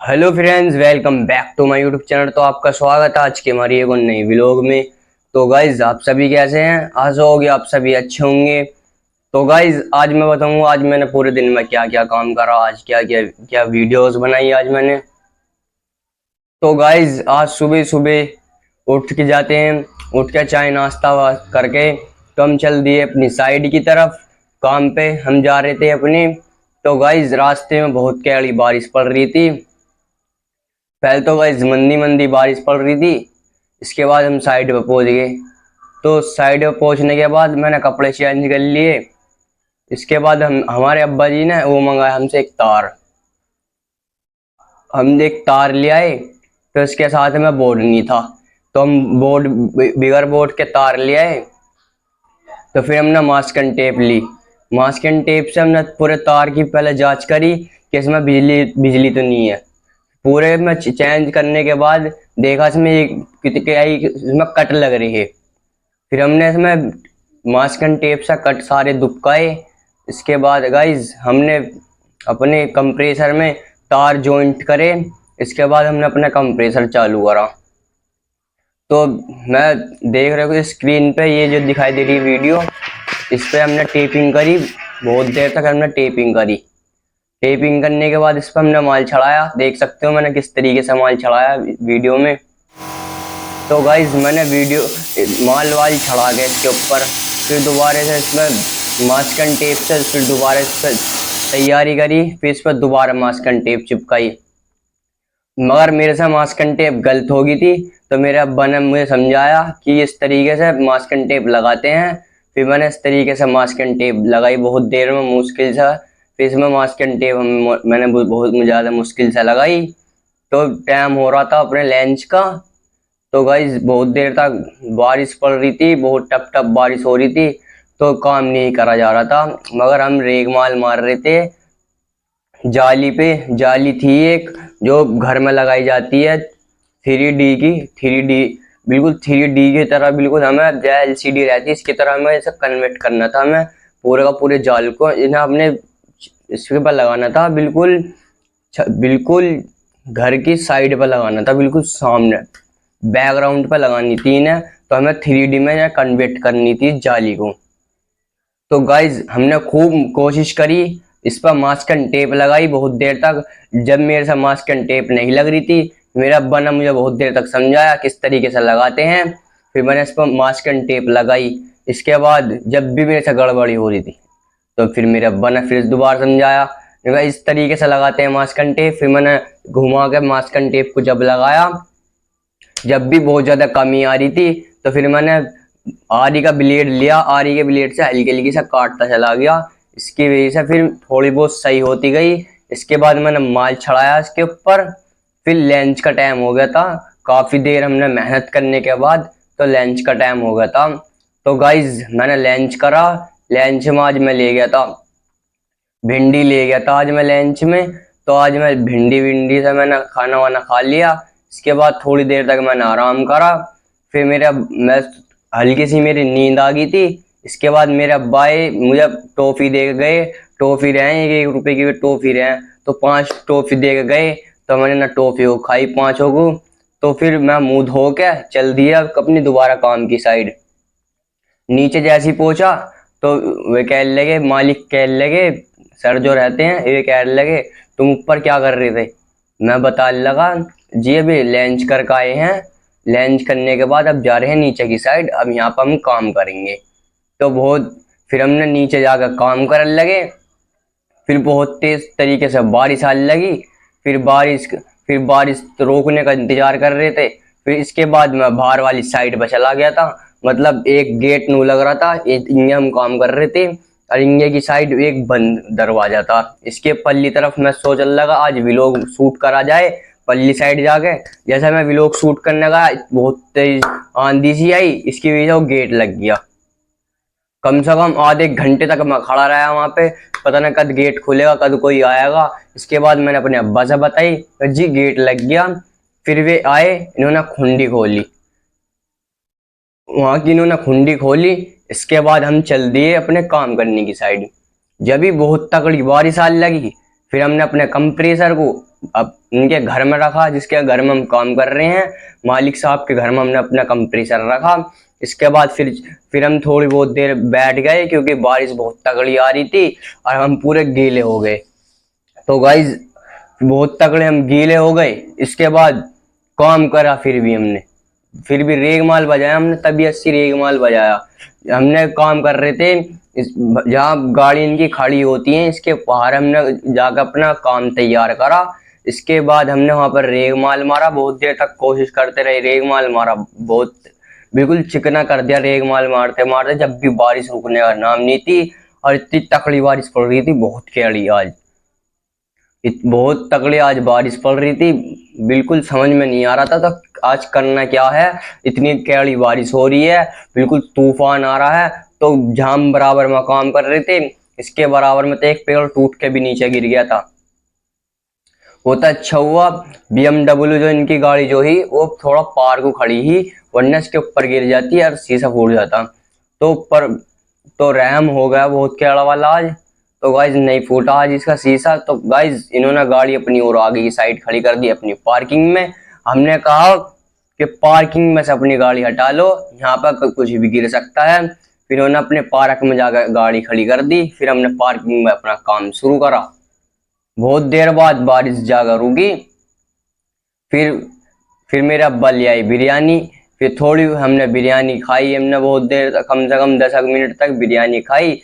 Hello friends, welcome back to my YouTube channel. तो आपका स्वागत है आज के हमारी एक और नई व्लॉग में। तो गाइज आप सभी कैसे हैं? आशा होगी आप सभी अच्छे होंगे। तो गाइज आज मैं बताऊंगा आज मैंने पूरे दिन में क्या क्या काम करा, आज क्या क्या क्या वीडियोस बनाई आज मैंने। तो गाइज आज सुबह सुबह उठ के जाते हैं, उठ के चाय नाश्ता करके तो हम चल दिए अपनी साइड की तरफ। काम पे हम जा रहे थे अपने। तो गाइज रास्ते में बहुत कैड़ी बारिश पड़ रही थी। पहले तो गाइस मंदी मंदी बारिश पड़ रही थी। इसके बाद हम साइड पे पहुंच गए। तो साइड पे पहुंचने के बाद मैंने कपड़े चेंज कर लिए। इसके बाद हम हमारे अब्बा जी ने वो मंगाया हमसे एक तार। हम एक तार ले आए। तो इसके साथ में बोर्ड नहीं था, तो हम बोर्ड बिगर बोर्ड के तार ले आए। तो फिर हमने मास्किंग टेप ली। मास्किंग टेप से हमने पूरे तार की पहले जांच करी कि इसमें बिजली बिजली तो नहीं है। पूरे में चेंज करने के बाद देखा इसमें इसमें कट लग रही है। फिर हमने इसमें मास्किंग टेप से कट सारे दुबकाए। इसके बाद गाइज हमने अपने कंप्रेसर में तार जॉइंट करे। इसके बाद हमने अपना कंप्रेसर चालू करा। तो मैं देख रहे हो स्क्रीन पे ये जो दिखाई दे रही वीडियो, इस पे हमने टेपिंग करी। बहुत देर तक हमने टेपिंग करी। टेपिंग करने के बाद इस पर हमने माल चढ़ाया। देख सकते हो मैंने किस तरीके से माल चढ़ाया वीडियो में। तो गाइज मैंने वीडियो माल वाल चढ़ा के इसके ऊपर फिर दोबारा से इसमें मास्किंग टेप से फिर दोबारा से तैयारी करी। फिर इस पर दोबारा मास्किंग टेप चिपकाई। मगर मेरे से मास्किंग टेप गलत हो गई थी। तो मेरे अब्बा ने मुझे समझाया कि इस तरीके से मास्किंग टेप लगाते हैं। फिर मैंने इस तरीके से मास्किंग टेप लगाई बहुत देर में, मुश्किल से। फिर इसमें मास्किंग टेप मैंने बहुत ज़्यादा मुश्किल से लगाई। तो टाइम हो रहा था अपने लंच का। तो गाइज बहुत देर तक बारिश पड़ रही थी, बहुत टप टप बारिश हो रही थी। तो काम नहीं करा जा रहा था, मगर हम रेगमाल मार रहे थे जाली पे। जाली थी एक जो घर में लगाई जाती है 3D की। 3D बिल्कुल 3D की तरह, बिल्कुल हमें जो LCD रहती है इसकी तरह हमें इसे कन्वर्ट करना था। हमें पूरे का पूरे जाल को इन्हें अपने इसके पर लगाना था। बिल्कुल बिल्कुल घर की साइड पर लगाना था, बिल्कुल सामने बैकग्राउंड पर लगानी थी इन्हें। तो हमें 3D में कन्वर्ट करनी थी जाली को। तो गाइज हमने खूब कोशिश करी, इस पर मास्किंग टेप लगाई बहुत देर तक। जब मेरे से मास्किंग टेप नहीं लग रही थी, मेरा अब्बा ने मुझे बहुत देर तक समझाया किस तरीके से लगाते हैं। फिर मैंने इस पर मास्किंग टेप लगाई। इसके बाद जब भी मेरे से गड़बड़ी हो रही थी, तो फिर मेरे अब्बा ने फिर दोबारा समझाया कि इस तरीके से लगाते हैं मास्किंग टेप। फिर मैंने घुमा के मास्किंग टेप को जब लगाया, जब भी बहुत ज्यादा कमी आ रही थी, तो फिर मैंने आरी का ब्लेड लिया। आरी के ब्लेड से हल्की हल्की सा काटता चला गया। इसकी वजह से फिर थोड़ी बहुत सही होती गई। इसके बाद मैंने माल चढ़ाया इसके ऊपर। फिर लंच का टाइम हो गया था। काफी देर हमने मेहनत करने के बाद तो लंच का टाइम हो गया था। तो गाइज मैंने लंच करा। लंच में आज मैं ले गया था भिंडी, ले गया था आज मैं लंच में। तो आज मैं भिंडी विंडी से मैंने खाना वाना खा लिया। इसके बाद थोड़ी देर तक मैंने आराम करा। फिर मैं हल्की सी मेरी नींद आ गई थी। इसके बाद मेरे अब्बा मुझे टॉफी दे के गए। टॉफी रहे 1 1 रुपए की टॉफी रहे, तो 5 टॉफी दे के गए। तो मैंने ना टॉफी को खाई 5 को। तो फिर मैं मुंह धो के चल दिया अपनी दोबारा काम की साइड। नीचे जैसे ही पहुंचा तो वे कहने लगे, मालिक कहने लगे, सर जो रहते हैं ये कहने लगे तुम ऊपर क्या कर रहे थे? मैं बताने लगा जी अभी लंच करके आए हैं। लंच करने के बाद अब जा रहे हैं नीचे की साइड, अब यहाँ पर हम काम करेंगे। तो बहुत फिर हमने नीचे जाकर काम करने लगे। फिर बहुत तेज तरीके से बारिश आने लगी। फिर बारिश रोकने का इंतजार कर रहे थे। फिर इसके बाद मैं बाहर वाली साइड पर चला गया था। मतलब एक गेट नू लग रहा था, इंगे हम काम कर रहे थे और इंगे की साइड एक बंद दरवाजा था। इसके पल्ली तरफ मैं सोचने लगा आज व्लॉग शूट करा जाए पल्ली साइड जाके। जैसे मैं व्लॉग शूट करने गया, बहुत तेज आंधी सी आई, इसकी वजह से वो गेट लग गया। कम से कम आधे घंटे तक मैं खड़ा रहा वहां पे, पता नहीं कद गेट खुलेगा, कद कोई आएगा। इसके बाद मैंने अपने अब्बा से बताई, जी गेट लग गया। फिर वे आए, इन्होंने खुंडी खोली, वहां की इन्होंने खुंडी खोली। इसके बाद हम चल दिए अपने काम करने की साइड। जब भी बहुत तगड़ी बारिश आने लगी, फिर हमने अपने कंप्रेसर को अब उनके घर में रखा, जिसके घर में हम काम कर रहे हैं, मालिक साहब के घर में हमने अपना कंप्रेसर रखा। इसके बाद फिर हम थोड़ी बहुत देर बैठ गए, क्योंकि बारिश बहुत तगड़ी आ रही थी और हम पूरे गीले हो गए। तो गाइज बहुत तगड़े हम गीले हो गए। इसके बाद काम करा, फिर भी रेग माल बजाया हमने, तभी 80 रेग माल बजाया। हमने काम कर रहे थे जहाँ गाड़ी इनकी खड़ी होती है, इसके बाहर हमने जाकर अपना काम तैयार करा। इसके बाद हमने वहां पर रेग माल मारा, बहुत देर तक कोशिश करते रहे, रेग माल मारा, बहुत बिल्कुल चिकना कर दिया रेग माल मारते मारते, जब भी बारिश रुकने का नाम नहीं थी। और इतनी तकड़ी बारिश पड़ रही थी, बहुत कैड़ी आज, बहुत तगड़ी आज बारिश पड़ रही थी, बिल्कुल समझ में नहीं आ रहा था तो आज करना क्या है। इतनी कैड़ी बारिश हो रही है, बिल्कुल तूफान आ रहा है। तो जाम बराबर में काम कर रहे थे, इसके बराबर में तो एक पेड़ टूट के भी नीचे गिर गया था। वो तो अच्छा हुआ BMW जो इनकी गाड़ी जो ही वो थोड़ा पार को खड़ी ही, वरना इसके ऊपर गिर जाती और शीशा फूट जाता। तो ऊपर तो रहम हो गया बहुत कैड़ा वाला आज। तो गाइज नहीं फूटा आज इसका शीशा। तो गाइज इन्होंने गाड़ी अपनी और आगे की साइड खड़ी कर दी अपनी पार्किंग में। हमने कहा कि पार्किंग में से अपनी गाड़ी हटा लो, यहाँ पर कुछ भी गिर सकता है। फिर उन्होंने अपने पार्क में जाकर गाड़ी खड़ी कर दी, फिर हमने पार्किंग में अपना काम शुरू करा। बहुत देर बाद बारिश जाकर रुकी। फिर फिर मेरे अब्बा ले आई बिरयानी। फिर थोड़ी हमने बिरयानी खाई, हमने बहुत देर तक, कम से कम 10 मिनट तक बिरयानी खाई।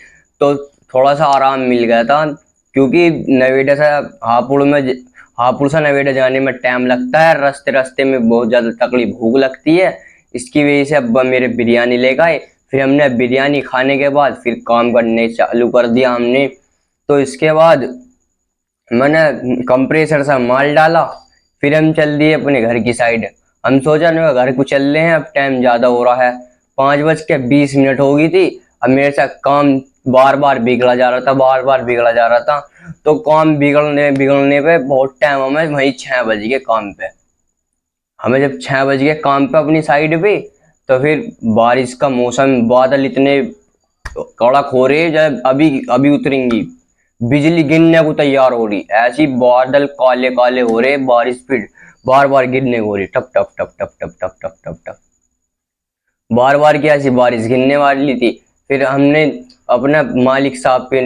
तो थोड़ा सा आराम मिल गया था, क्योंकि नवेदा से हापुड़ से नवेदा जाने में टाइम लगता है, रास्ते रास्ते में बहुत ज़्यादा तकड़ी भूख लगती है। इसकी वजह से अब्बा मेरे बिरयानी ले गए। फिर हमने बिरयानी खाने के बाद फिर काम करने चालू कर दिया हमने। तो इसके बाद मैंने कंप्रेसर से माल डाला, फिर हम चल दिए अपने घर की साइड। हम सोचा ना घर को चल रहे हैं, अब टाइम ज्यादा हो रहा है, 5:20 हो गई थी। अब मेरे साथ काम बार बार बिगड़ा जा रहा था, बार बार बिगड़ा जा रहा था। तो काम बिगड़ने बिगड़ने पे बहुत टाइम, हमें वही 6 बज गए काम पे। हमें जब 6 बज गए काम पे अपनी साइड पे, तो फिर बारिश का मौसम, बादल इतने कड़क हो रहे जब अभी अभी उतरेंगी, बिजली गिरने को तैयार हो रही, ऐसी बादल काले काले हो रहे, बारिश फिर बार बार गिरने हो रही, टप टप टप टप टप टप टप टप टप, बार बार की ऐसी बारिश गिरने वाली थी। फिर हमने अपना मालिक साहब के,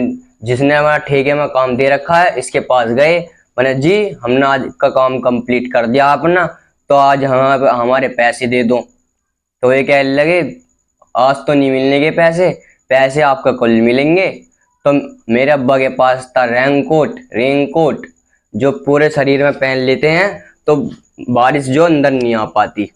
जिसने हमारा ठेके में काम दे रखा है, इसके पास गए। मैंने जी हमने आज का काम कंप्लीट कर दिया अपना, तो आज हमारे पैसे दे दो। तो ये कहने लगे आज तो नहीं मिलने के पैसे, पैसे आपका कल मिलेंगे। तो मेरे अब्बा के पास था रेनकोट जो पूरे शरीर में पहन लेते हैं, तो बारिश जो अंदर नहीं आ पाती।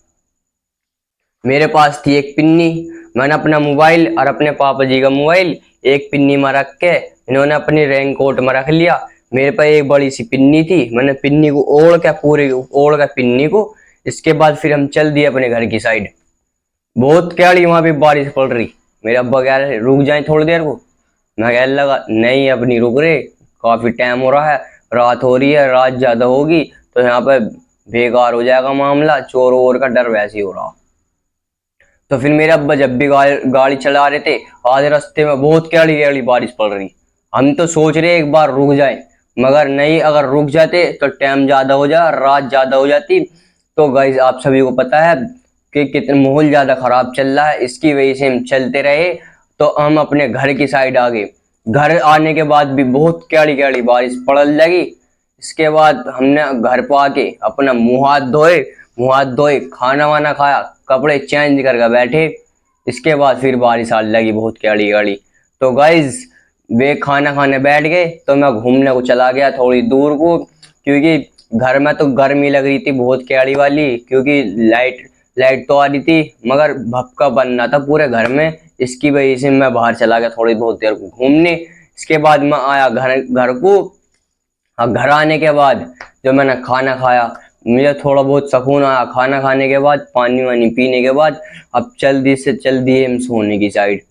मेरे पास थी एक पिन्नी, मैंने अपना मोबाइल और अपने पापा जी का मोबाइल एक पिन्नी में रख के इन्होंने अपनी रेनकोट में रख लिया। मेरे पास एक बड़ी सी पिन्नी थी, मैंने पिन्नी को ओढ़ के पिन्नी को, इसके बाद फिर हम चल दिए अपने घर की साइड। बहुत कैड़ी वहां पे बारिश पड़ रही। मेरे अब्बा कह रहे रुक जाए थोड़ी देर को, मैं कह लगा नहीं अब नहीं रुक रहे, काफी टाइम हो रहा है, रात हो रही है, रात ज्यादा होगी तो यहाँ पे बेकार हो जाएगा मामला, चोर वोर का डर वैसे ही हो रहा। तो फिर मेरे अब्बा जब भी गाड़ी चला रहे थे, आधे रास्ते में बहुत कैड़ी कैड़ी बारिश पड़ रही। हम तो सोच रहे एक बार रुक जाए, मगर नहीं, अगर रुक जाते तो टाइम ज्यादा हो जाए, रात ज्यादा हो जाती। तो गाइस आप सभी को पता है कि कितना माहौल ज्यादा खराब चल रहा है, इसकी वजह से हम चलते रहे। तो हम अपने घर की साइड आ गए। घर आने के बाद भी बहुत कैड़ी कैड़ी बारिश पड़ने लगी। इसके बाद हमने घर पर आके अपना मुंह हाथ धोए, खाना वाना खाया, कपड़े चेंज करके बैठे। इसके बाद फिर बारिश आने लगी बहुत कैड़ी कैड़ी। तो गाइज वे खाना खाने बैठ गए, तो मैं घूमने को चला गया थोड़ी दूर को, क्योंकि घर में तो गर्मी लग रही थी बहुत कैड़ी वाली, क्योंकि लाइट तो आ रही थी मगर भपका बनना था पूरे घर में। इसकी वजह से मैं बाहर चला गया थोड़ी बहुत देर को घूमने। इसके बाद मैं आया घर को। अब घर आने के बाद जो मैंने खाना खाया, मुझे थोड़ा बहुत सुकून आया खाना खाने के बाद, पानी वानी पीने के बाद। अब चल दिए हम सोने की साइड।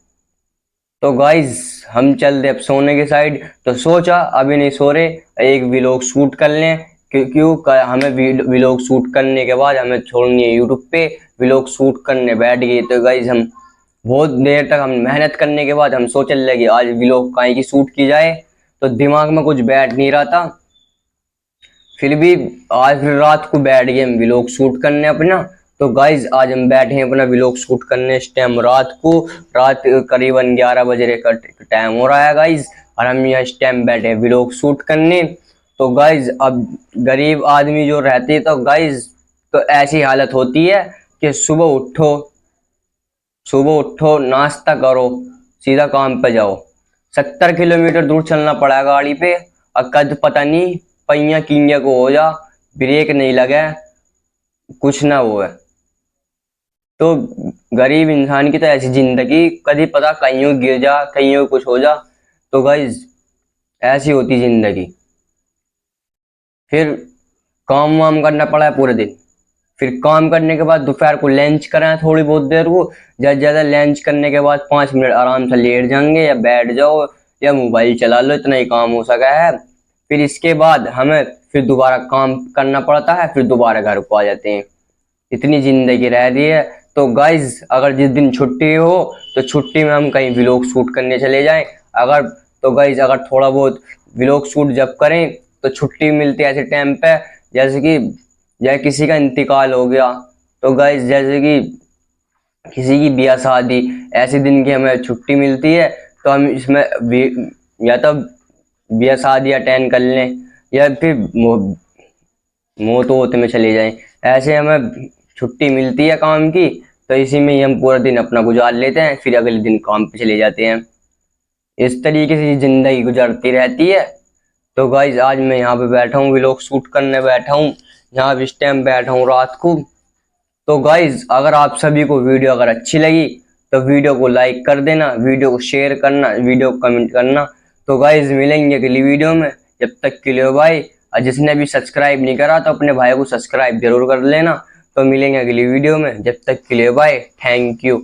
तो गाइज हम चल दे अब सोने की साइड। तो सोचा अभी नहीं सो रहे, एक व्लॉग शूट कर लें, क्यों हमें व्लॉग शूट करने के बाद हमें छोड़नी है यूट्यूब पे। व्लॉग शूट करने बैठ गए। तो गाइज हम बहुत देर तक हम मेहनत करने के बाद हम सोचने लगे आज व्लॉग काहे की शूट की जाए। तो दिमाग में कुछ बैठ नहीं रहा था, फिर भी आज फिर रात को बैठ गए हम व्लॉग शूट करने अपना। तो गाइज आज हम बैठे हैं अपना व्लॉग शूट करने, इस टाइम रात को, रात करीबन 11 बजे का टाइम हो रहा है गाइज, और हम यहाँ इस टाइम बैठे हैं व्लॉग शूट करने। तो गाइज अब गरीब आदमी जो रहते तो गाइज तो ऐसी हालत होती है कि सुबह उठो नाश्ता करो सीधा काम पे जाओ। 70 किलोमीटर दूर चलना पड़ा है गाड़ी पे, और कद पता नहीं पहिया किंगे को हो जा, ब्रेक नहीं लगे, कुछ ना हो है। तो गरीब इंसान की तो ऐसी जिंदगी, कभी पता कहीं गिर जा, कहीं कुछ हो जा। तो गाइज ऐसी होती जिंदगी। फिर काम वाम करना पड़ा है पूरे दिन। फिर काम करने के बाद दोपहर को लंच करें थोड़ी बहुत देर को, ज़्यादा ज़्यादा लंच करने के बाद 5 मिनट आराम से लेट जाएंगे या बैठ जाओ या मोबाइल चला लो, इतना ही काम हो सका है। फिर इसके बाद हमें फिर दोबारा काम करना पड़ता है, फिर दोबारा घर को आ जाते हैं। इतनी जिंदगी रह रही है। तो गाइज अगर जिस दिन छुट्टी हो तो छुट्टी में हम कहीं व्लॉग शूट करने चले जाएं। अगर तो गाइज अगर थोड़ा बहुत व्लॉग शूट जब करें तो छुट्टी मिलती है ऐसे टाइम पे, जैसे किसी का इंतकाल हो गया, तो गाइज जैसे कि किसी की ब्याह शादी, ऐसे दिन की हमें छुट्टी मिलती है। तो हम इसमें या तो ब्याह शादी अटेंड कर लें या फिर मौत होते में चले जाएं। ऐसे हमें छुट्टी मिलती है काम की, तो इसी में ही हम पूरा दिन अपना गुजार लेते हैं, फिर अगले दिन काम पे चले जाते हैं। इस तरीके से जिंदगी गुजरती रहती है। तो गाइज आज मैं यहाँ पे बैठा हूँ, व्लॉग शूट करने बैठा हूँ, यहाँ इस टाइम बैठा हूँ रात को। तो गाइज अगर आप सभी को वीडियो अगर अच्छी लगी तो वीडियो को लाइक कर देना, वीडियो को शेयर करना, वीडियो को कमेंट करना। तो गाइज मिलेंगे अगली वीडियो में, जब तक के लिए बाय। और जिसने भी सब्सक्राइब नहीं करा तो अपने भाई को सब्सक्राइब जरूर कर लेना। तो मिलेंगे अगली वीडियो में, जब तक के लिए बाय, थैंक यू।